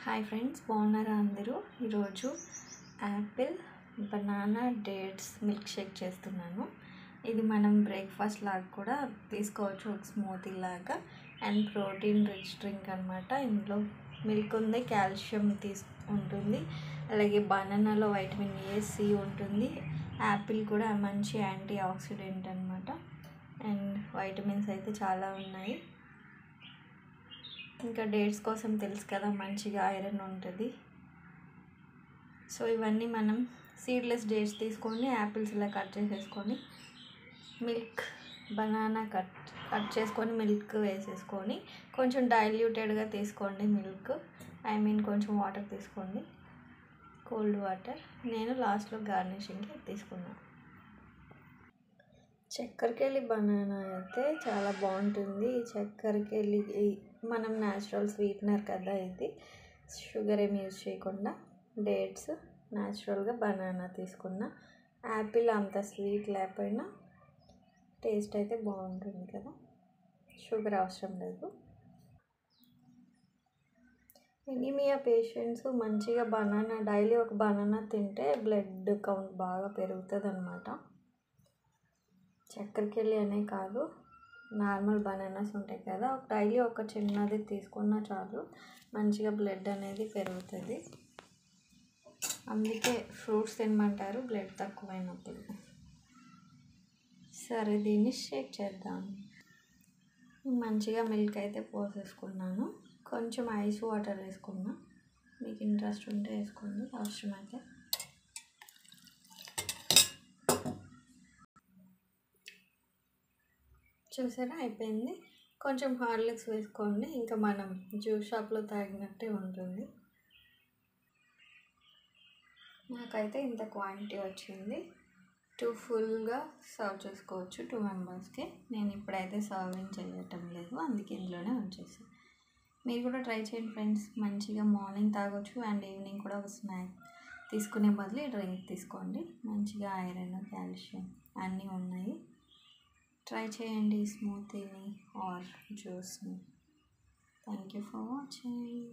Hi friends, బాగున్నారా అందరూ? ఈరోజు Apple, banana, dates milk shake చేస్తున్నాను. ఇది మనం బ్రేక్ఫాస్ట్ లాగా కూడా తీసుకోవచ్చు, ఒక స్మూతీ లాగా. అండ్ ప్రోటీన్ రిచ్ డ్రింక్ అనమాట. ఇందులో మిల్క్ ఉంది, కాల్షియం ఉంటుంది, అలాగే బనానాలో వైటమిన్ ఏ, సి ఉంటుంది. యాపిల్ కూడా మంచి యాంటీ ఆక్సిడెంట్ అనమాట. అండ్ వైటమిన్స్ అయితే చాలా ఉన్నాయి. ఇంకా డేట్స్ కోసం తెలుసు కదా, మంచిగా ఐరన్ ఉంటుంది. సో ఇవన్నీ మనం సీడ్లెస్ డేట్స్ తీసుకొని యాపిల్స్ ఇలా కట్ చేసేసుకొని మిల్క్, బనానా కట్ చేసుకొని మిల్క్ వేసేసుకొని కొంచెం డైల్యూటెడ్గా తీసుకోండి. మిల్క్ కొంచెం వాటర్ తీసుకోండి, కోల్డ్ వాటర్. నేను లాస్ట్లో గార్నిషింగ్కి తీసుకున్నాను. చక్కెరకేళి బనానా అయితే చాలా బాగుంటుంది. ఈ చక్కెరకేళి మనం న్యాచురల్ స్వీట్నర్ కదా, ఇది షుగర్ ఏమి యూజ్ చేయకుండా డేట్స్, న్యాచురల్గా బనానా తీసుకున్న. యాపిల్ అంత స్వీట్ లేకపోయినా టేస్ట్ అయితే బాగుంటుంది కదా, షుగర్ అవసరం లేదు. ఎనీమియా పేషెంట్స్ మంచిగా బనానా, డైలీ ఒక బనానా తింటే బ్లడ్ కౌంట్ బాగా పెరుగుతుంది అన్నమాట. చక్కెరకేళి అనే కాదు, నార్మల్ బనానాస్ ఉంటాయి కదా, డైలీ ఒక చిన్నది తీసుకున్నా చాలు, మంచిగా బ్లడ్ అనేది పెరుగుతుంది. అందుకే ఫ్రూట్స్ తినమంటారు బ్లడ్ తక్కువైనప్పుడు. సరే, దీన్ని షేక్ చేద్దాం. మంచిగా మిల్క్ అయితే పోసేసుకున్నాను, కొంచెం ఐస్ వాటర్ వేసుకున్నా. మీకు ఇంట్రెస్ట్ ఉంటే వేసుకోండి, అవసరమైతే. చూసారా, అయిపోయింది. కొంచెం హార్లిక్స్ వేసుకోండి, ఇంకా మనం జ్యూస్ షాప్లో తాగినట్టే ఉంటుంది. నాకైతే ఇంత క్వాంటిటీ వచ్చింది. ఫుల్గా సర్వ్ చేసుకోవచ్చు 2 మెంబర్స్కి. నేను ఇప్పుడైతే సర్వింగ్ చేయటం లేదు, అందుకే ఇందులోనే ఉంచేసాను. మీరు కూడా ట్రై చేయండి ఫ్రెండ్స్. మంచిగా మార్నింగ్ తాగొచ్చు అండ్ ఈవినింగ్ కూడా ఒక స్నాక్ తీసుకునే బదులు డ్రింక్ తీసుకోండి. మంచిగా ఐరన్, కాల్షియం అన్నీ ఉన్నాయి. ట్రై చేయండి స్మూతీని ఆర్ జ్యూస్ని. Thank you for watching.